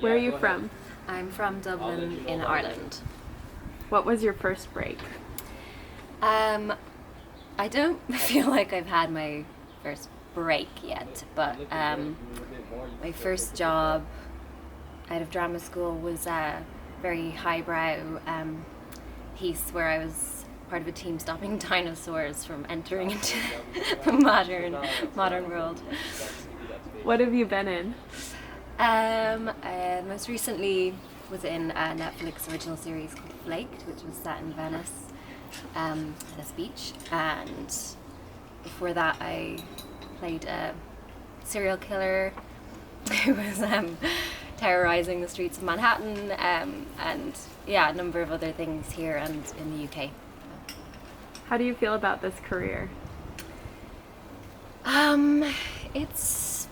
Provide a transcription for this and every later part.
Where are you from? I'm from Dublin in Ireland. What was your first break? I don't feel like I've had my first break yet, but my first job out of drama school was a very highbrow piece where I was part of a team stopping dinosaurs from entering into the modern world. What have you been in? Most recently was in a Netflix original series called Flaked, which was set in Venice, Venice Beach, and before that I played a serial killer who was terrorizing the streets of Manhattan, and a number of other things here and in the UK. How do you feel about this career? It's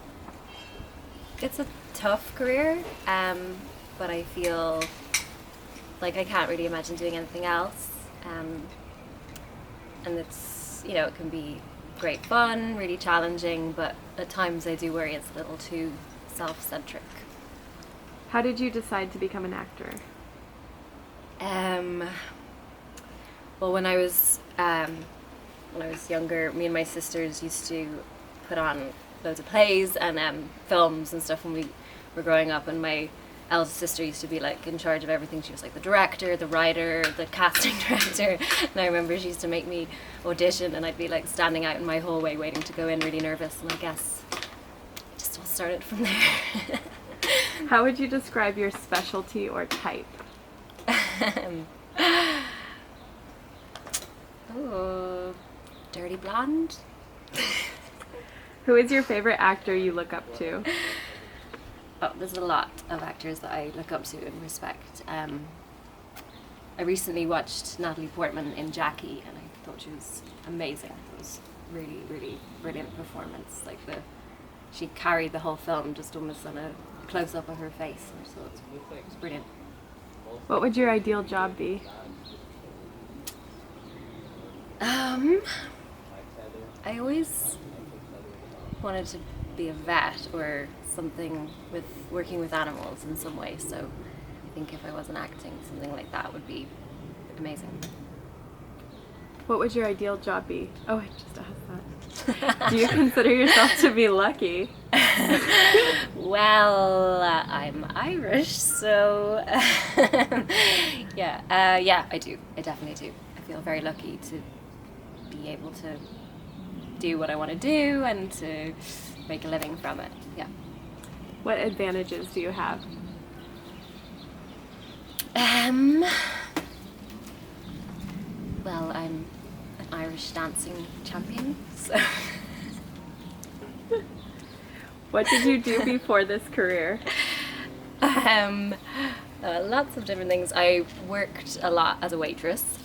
a tough career, but I feel like I can't really imagine doing anything else. And it's, it can be great fun, really challenging, but at times I do worry it's a little too self-centric. How did you decide to become an actor? Well, when I was younger, me and my sisters used to put on loads of plays and films and stuff when we were growing up, and my eldest sister used to be like in charge of everything. She was like the director, the writer, the casting director, and I remember she used to make me audition, and I'd be like standing out in my hallway waiting to go in, really nervous, and I guess just all started from there. How would you describe your specialty or type? Dirty blonde. Who is your favorite actor you look up to? Oh, there's a lot of actors that I look up to and respect. I recently watched Natalie Portman in Jackie, and I thought she was amazing. It was really, really brilliant performance. She carried the whole film just almost on a close-up of her face, so it was brilliant. What would your ideal job be? I always wanted to be a vet or something with working with animals in some way, so I think if I wasn't acting, something like that would be amazing. What would your ideal job be? Oh, I just asked that. Do you consider yourself to be lucky? Well, I'm Irish, so yeah, I do. I definitely do. I feel very lucky to be able to do what I want to do and to make a living from it. Yeah. What advantages do you have? Well, I'm an Irish dancing champion, so. What did you do before this career? Lots of different things. I worked a lot as a waitress.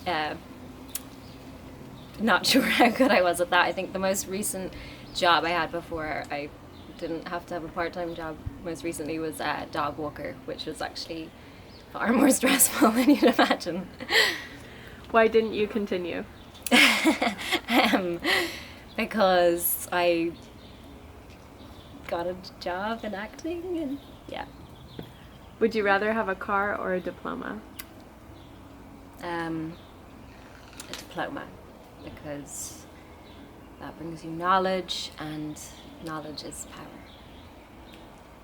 Not sure how good I was at that. I think the most recent job I had before I didn't have to have a part-time job most recently was a dog walker, which was actually far more stressful than you'd imagine. Why didn't you continue? Because I got a job in acting, and yeah. Would you rather have a car or a diploma? A diploma, because that brings you knowledge, and knowledge is power.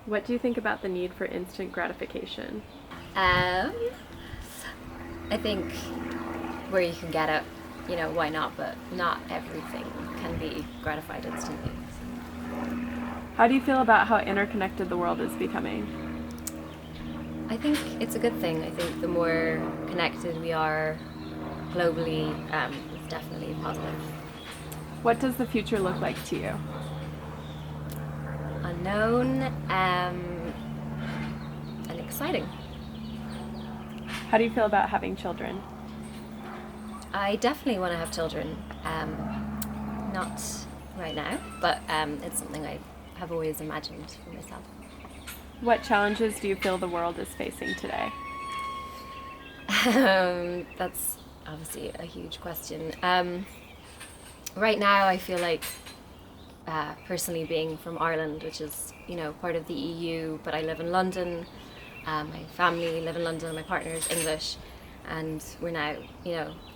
What do you think about the need for instant gratification? I think where you can get it, why not, but not everything can be gratified instantly. How do you feel about how interconnected the world is becoming? I think it's a good thing. I think the more connected we are globally, it's definitely positive. What does the future look like to you? Unknown and exciting. How do you feel about having children? I definitely want to have children. Not right now, but it's something I have always imagined for myself. What challenges do you feel the world is facing today? That's obviously a huge question. Right now I feel like personally being from Ireland, which is part of the EU, but I live in London, My family live in London, my partner is English, and we're now,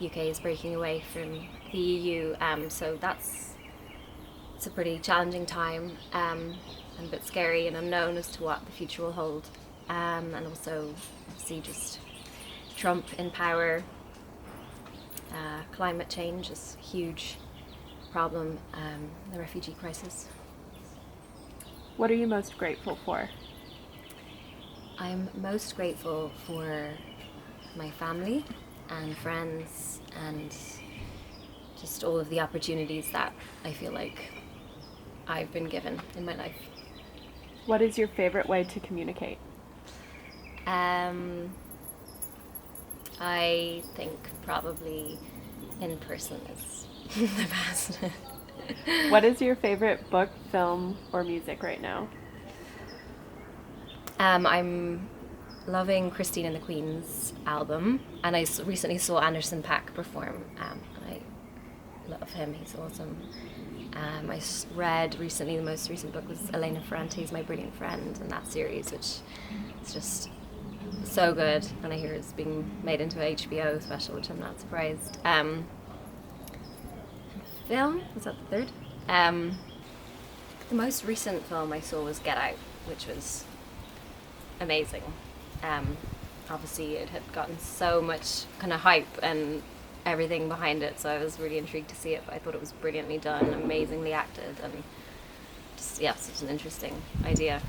UK is breaking away from the EU, so it's a pretty challenging time, and a bit scary and unknown as to what the future will hold. And also, see just Trump in power, climate change is a huge problem, the refugee crisis. What are you most grateful for? I'm most grateful for my family and friends and just all of the opportunities that I feel like I've been given in my life. What is your favorite way to communicate? I think probably in person is the best. What is your favorite book, film, or music right now? I'm loving Christine and the Queen's album, and I recently saw Anderson .Paak perform, and I love him, he's awesome. I read recently, the most recent book was Elena Ferrante's My Brilliant Friend, and that series, which is just so good, and I hear it's being made into an HBO special, which I'm not surprised. Film, was that the third? The most recent film I saw was Get Out, which was amazing. Obviously it had gotten so much kind of hype and everything behind it, so I was really intrigued to see it, but I thought it was brilliantly done, amazingly acted, and just, yeah, such an interesting idea.